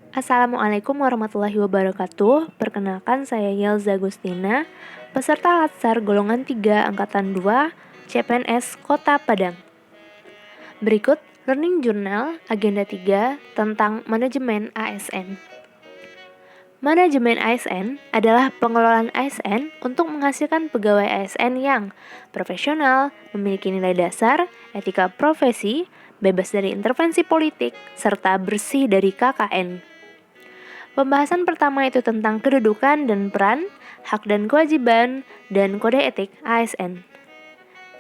Assalamualaikum warahmatullahi wabarakatuh. Perkenalkan saya Yelza Gustina, peserta Latsar golongan 3 angkatan 2 CPNS Kota Padang. Berikut Learning Journal Agenda 3 tentang Manajemen ASN. Manajemen ASN adalah pengelolaan ASN untuk menghasilkan pegawai ASN yang profesional, memiliki nilai dasar, etika profesi, bebas dari intervensi politik, serta bersih dari KKN. Pembahasan pertama itu tentang kedudukan dan peran, hak dan kewajiban, dan kode etik ASN.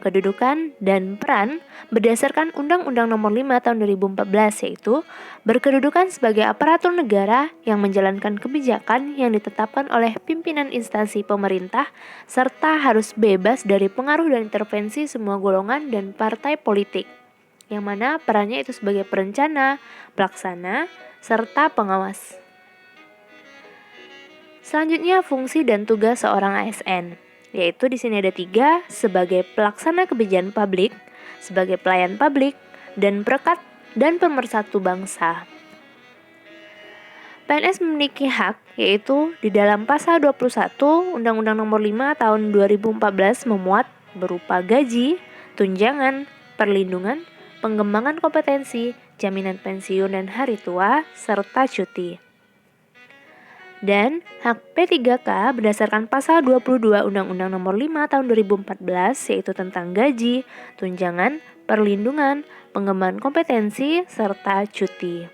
Kedudukan dan peran berdasarkan Undang-Undang Nomor 5 Tahun 2014, yaitu berkedudukan sebagai aparatur negara yang menjalankan kebijakan yang ditetapkan oleh pimpinan instansi pemerintah serta harus bebas dari pengaruh dan intervensi semua golongan dan partai politik, yang mana perannya itu sebagai perencana, pelaksana, serta pengawas. Selanjutnya, fungsi dan tugas seorang ASN, yaitu di sini ada 3, sebagai pelaksana kebijakan publik, sebagai pelayan publik, dan perekat dan pemersatu bangsa. PNS memiliki hak, yaitu di dalam pasal 21 Undang-Undang Nomor 5 Tahun 2014 memuat berupa gaji, tunjangan, perlindungan, pengembangan kompetensi, jaminan pensiun dan hari tua, serta cuti. Dan hak P3K berdasarkan pasal 22 Undang-Undang Nomor 5 Tahun 2014, yaitu tentang gaji, tunjangan, perlindungan, pengembangan kompetensi, serta cuti.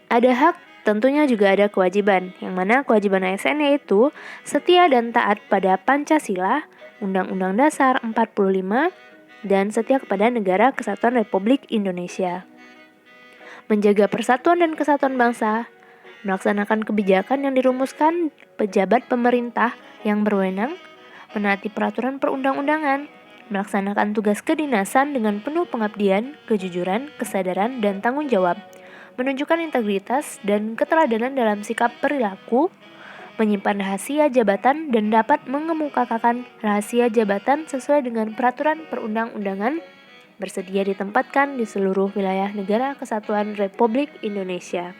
Ada hak, tentunya juga ada kewajiban, yang mana kewajiban ASN yaitu setia dan taat pada Pancasila, Undang-Undang Dasar 45, dan setia kepada Negara Kesatuan Republik Indonesia. Menjaga persatuan dan kesatuan bangsa, melaksanakan kebijakan yang dirumuskan pejabat pemerintah yang berwenang, menaati peraturan perundang-undangan, melaksanakan tugas kedinasan dengan penuh pengabdian, kejujuran, kesadaran, dan tanggung jawab, menunjukkan integritas dan keteladanan dalam sikap perilaku, menyimpan rahasia jabatan dan dapat mengemukakan rahasia jabatan sesuai dengan peraturan perundang-undangan, bersedia ditempatkan di seluruh wilayah Negara Kesatuan Republik Indonesia.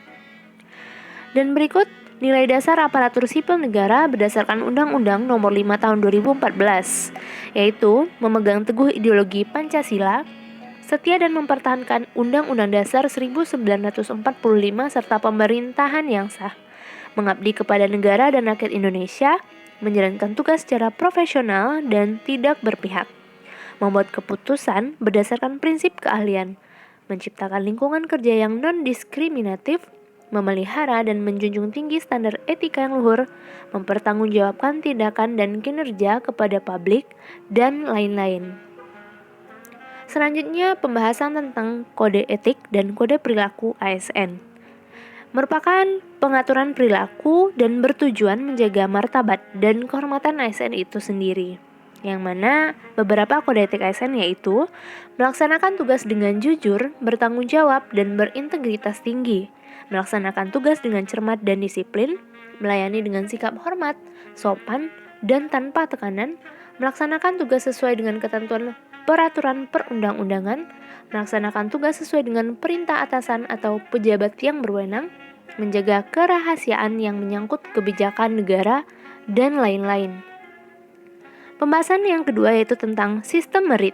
Dan berikut nilai dasar aparatur sipil negara berdasarkan Undang-Undang Nomor 5 Tahun 2014, yaitu memegang teguh ideologi Pancasila, setia dan mempertahankan Undang-Undang Dasar 1945 serta pemerintahan yang sah, mengabdi kepada negara dan rakyat Indonesia, menjalankan tugas secara profesional dan tidak berpihak, membuat keputusan berdasarkan prinsip keahlian, menciptakan lingkungan kerja yang non-diskriminatif, memelihara dan menjunjung tinggi standar etika yang luhur, mempertanggungjawabkan tindakan dan kinerja kepada publik, dan lain-lain. Selanjutnya, pembahasan tentang kode etik dan kode perilaku ASN. Merupakan pengaturan perilaku dan bertujuan menjaga martabat dan kehormatan ASN itu sendiri, yang mana beberapa kode etik ASN yaitu melaksanakan tugas dengan jujur, bertanggung jawab, dan berintegritas tinggi, melaksanakan tugas dengan cermat dan disiplin, melayani dengan sikap hormat, sopan, dan tanpa tekanan, melaksanakan tugas sesuai dengan ketentuan peraturan perundang-undangan, melaksanakan tugas sesuai dengan perintah atasan atau pejabat yang berwenang, menjaga kerahasiaan yang menyangkut kebijakan negara, dan lain-lain. Pembahasan yang kedua yaitu tentang sistem merit.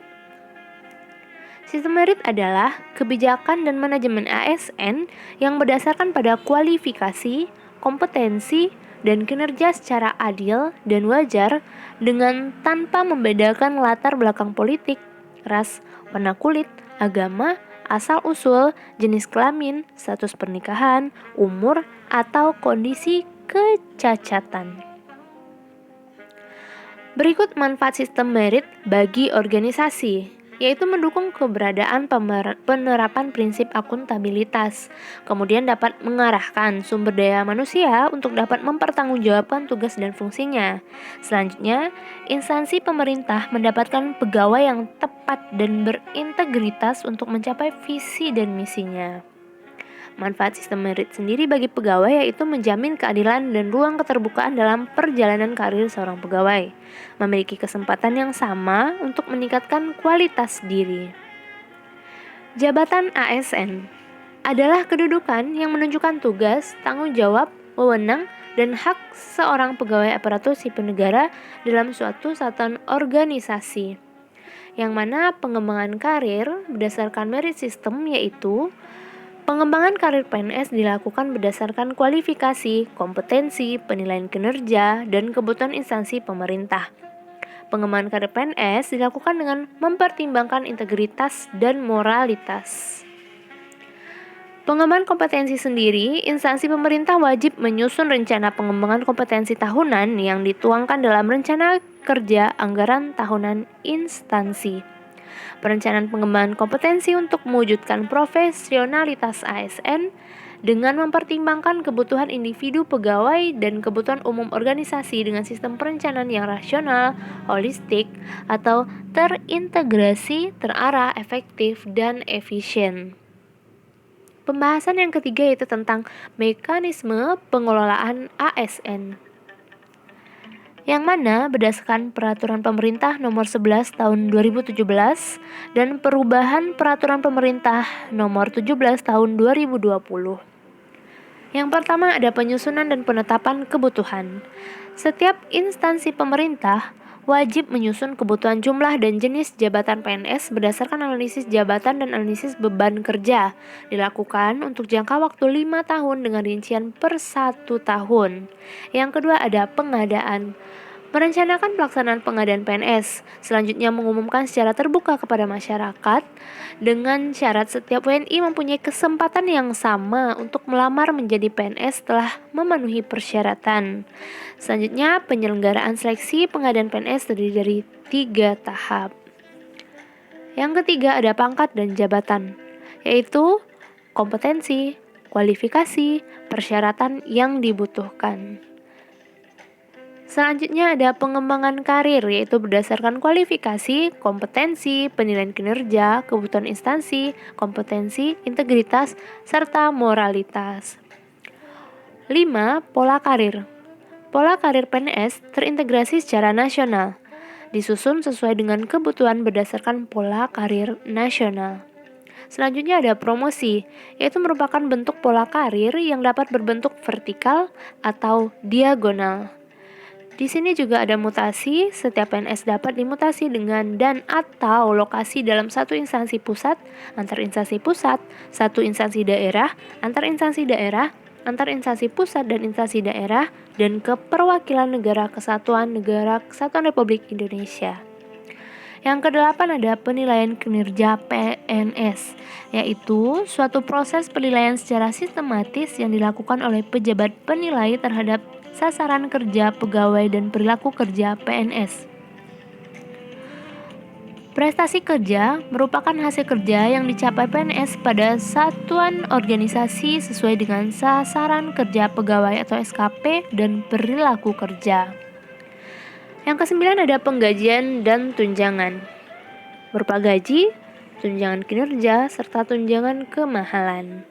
Sistem merit adalah kebijakan dan manajemen ASN yang berdasarkan pada kualifikasi, kompetensi, dan kinerja secara adil dan wajar dengan tanpa membedakan latar belakang politik, ras, warna kulit, agama, asal-usul, jenis kelamin, status pernikahan, umur, atau kondisi kecacatan. Berikut manfaat sistem merit bagi organisasi, yaitu mendukung keberadaan penerapan prinsip akuntabilitas, kemudian dapat mengarahkan sumber daya manusia untuk dapat mempertanggungjawabkan tugas dan fungsinya. Selanjutnya, instansi pemerintah mendapatkan pegawai yang tepat dan berintegritas untuk mencapai visi dan misinya. Manfaat sistem merit sendiri bagi pegawai yaitu menjamin keadilan dan ruang keterbukaan dalam perjalanan karir seorang pegawai, memiliki kesempatan yang sama untuk meningkatkan kualitas diri. Jabatan ASN. adalah kedudukan yang menunjukkan tugas, tanggung jawab, wewenang, dan hak seorang pegawai aparatur sipil negara dalam suatu satuan organisasi. Yang mana pengembangan karir berdasarkan merit system, yaitu pengembangan karir PNS dilakukan berdasarkan kualifikasi, kompetensi, penilaian kinerja, dan kebutuhan instansi pemerintah. Pengembangan karir PNS dilakukan dengan mempertimbangkan integritas dan moralitas. Pengembangan kompetensi sendiri, instansi pemerintah wajib menyusun rencana pengembangan kompetensi tahunan yang dituangkan dalam rencana kerja anggaran tahunan instansi. Perencanaan pengembangan kompetensi untuk mewujudkan profesionalitas ASN dengan mempertimbangkan kebutuhan individu pegawai dan kebutuhan umum organisasi dengan sistem perencanaan yang rasional, holistik, atau terintegrasi, terarah, efektif, dan efisien. Pembahasan yang ketiga yaitu tentang mekanisme pengelolaan ASN. Yang mana berdasarkan Peraturan Pemerintah Nomor 11 Tahun 2017 dan perubahan Peraturan Pemerintah Nomor 17 Tahun 2020. Yang pertama ada penyusunan dan penetapan kebutuhan. Setiap instansi pemerintah wajib menyusun kebutuhan jumlah dan jenis jabatan PNS berdasarkan analisis jabatan dan analisis beban kerja. Dilakukan untuk jangka waktu 5 tahun dengan rincian per 1 tahun. Yang kedua ada pengadaan. Merencanakan pelaksanaan pengadaan PNS, selanjutnya mengumumkan secara terbuka kepada masyarakat dengan syarat setiap WNI mempunyai kesempatan yang sama untuk melamar menjadi PNS setelah memenuhi persyaratan. Selanjutnya, penyelenggaraan seleksi pengadaan PNS terdiri dari 3 tahap. Yang ketiga ada pangkat dan jabatan, yaitu kompetensi, kualifikasi, persyaratan yang dibutuhkan. Selanjutnya ada pengembangan karir, yaitu berdasarkan kualifikasi, kompetensi, penilaian kinerja, kebutuhan instansi, kompetensi, integritas, serta moralitas. 5. Pola karir. Pola karir PNS terintegrasi secara nasional, disusun sesuai dengan kebutuhan berdasarkan pola karir nasional. Selanjutnya ada promosi, yaitu merupakan bentuk pola karir yang dapat berbentuk vertikal atau diagonal. Di sini juga ada mutasi, setiap PNS dapat dimutasi dengan dan atau lokasi dalam satu instansi pusat, antar instansi pusat, satu instansi daerah, antar instansi daerah, antar instansi pusat dan instansi daerah, dan keperwakilan Negara Kesatuan Republik Indonesia. Yang kedelapan ada penilaian kinerja PNS, yaitu suatu proses penilaian secara sistematis yang dilakukan oleh pejabat penilai terhadap sasaran kerja pegawai dan perilaku kerja PNS. Prestasi kerja merupakan hasil kerja yang dicapai PNS pada satuan organisasi sesuai dengan sasaran kerja pegawai atau SKP dan perilaku kerja. Yang kesembilan ada penggajian dan tunjangan, berupa gaji, tunjangan kinerja, serta tunjangan kemahalan.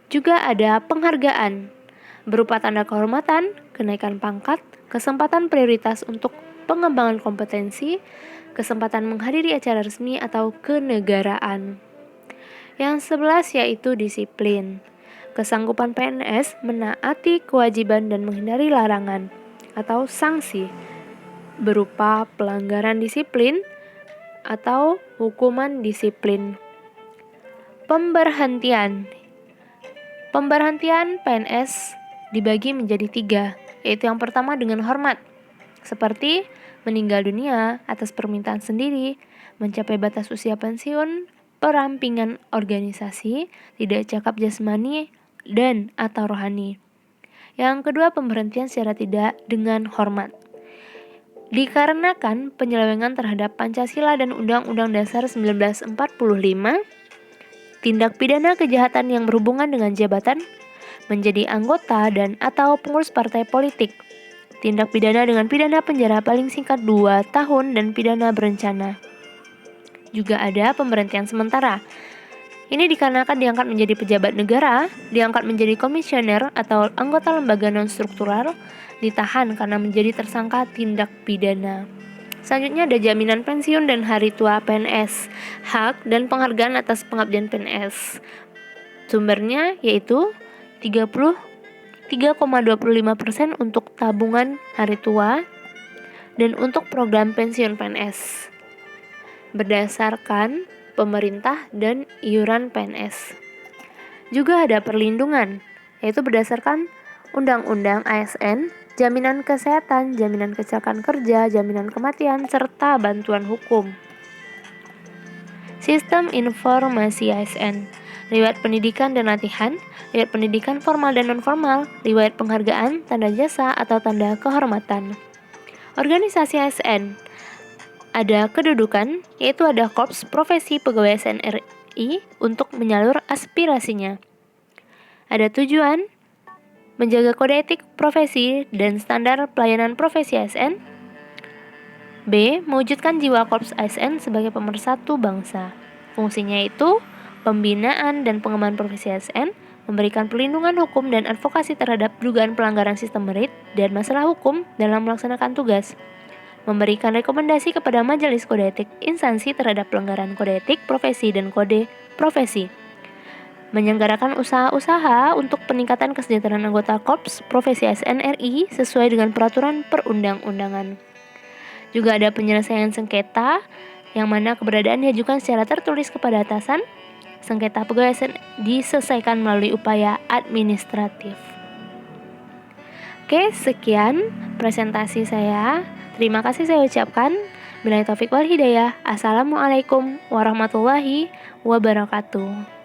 Juga ada penghargaan, berupa tanda kehormatan, kenaikan pangkat, kesempatan prioritas untuk pengembangan kompetensi, kesempatan menghadiri acara resmi atau kenegaraan. Yang 11 yaitu disiplin. Kesanggupan PNS menaati kewajiban dan menghindari larangan atau sanksi, berupa pelanggaran disiplin atau hukuman disiplin. Pemberhentian PNS dibagi menjadi 3, yaitu yang pertama dengan hormat, seperti meninggal dunia atas permintaan sendiri, mencapai batas usia pensiun, perampingan organisasi, tidak cakap jasmani dan atau rohani. Yang kedua, pemberhentian secara tidak dengan hormat, dikarenakan penyelewengan terhadap Pancasila dan Undang-Undang Dasar 1945, tindak pidana kejahatan yang berhubungan dengan jabatan, menjadi anggota dan atau pengurus partai politik, tindak pidana dengan pidana penjara paling singkat 2 tahun dan pidana berencana. Juga ada pemberhentian sementara. Ini dikarenakan diangkat menjadi pejabat negara, diangkat menjadi komisioner atau anggota lembaga non-struktural, ditahan karena menjadi tersangka tindak pidana. Selanjutnya ada jaminan pensiun dan hari tua PNS, hak dan penghargaan atas pengabdian PNS. Sumbernya yaitu 3,25% untuk tabungan hari tua dan untuk program pensiun PNS berdasarkan pemerintah dan iuran PNS. Juga ada perlindungan, yaitu berdasarkan Undang-Undang ASN, jaminan kesehatan, jaminan kecelakaan kerja, jaminan kematian, serta bantuan hukum. Sistem informasi ASN, riwayat pendidikan dan latihan, riwayat pendidikan formal dan non-formal, riwayat penghargaan, tanda jasa atau tanda kehormatan. Organisasi ASN, ada kedudukan, yaitu ada Korps Profesi Pegawai ASN RI untuk menyalur aspirasinya. Ada tujuan, menjaga kode etik profesi dan standar pelayanan profesi ASN. B. Mewujudkan jiwa Korps ASN sebagai pemersatu bangsa. Fungsinya itu pembinaan dan pengembangan profesi ASN, memberikan perlindungan hukum dan advokasi terhadap dugaan pelanggaran sistem merit dan masalah hukum dalam melaksanakan tugas, memberikan rekomendasi kepada Majelis Kode Etik instansi terhadap pelanggaran kode etik profesi dan kode profesi, menyelenggarakan usaha-usaha untuk peningkatan kesejahteraan anggota Korps Profesi ASN RI sesuai dengan peraturan perundang-undangan. Juga ada penyelesaian sengketa, yang mana keberadaan diajukan secara tertulis kepada atasan. Sengketa pegawai ASN diselesaikan melalui upaya administratif. Oke, sekian presentasi saya. Terima kasih saya ucapkan. Billahi taufiq wal hidayah. Assalamualaikum warahmatullahi wabarakatuh.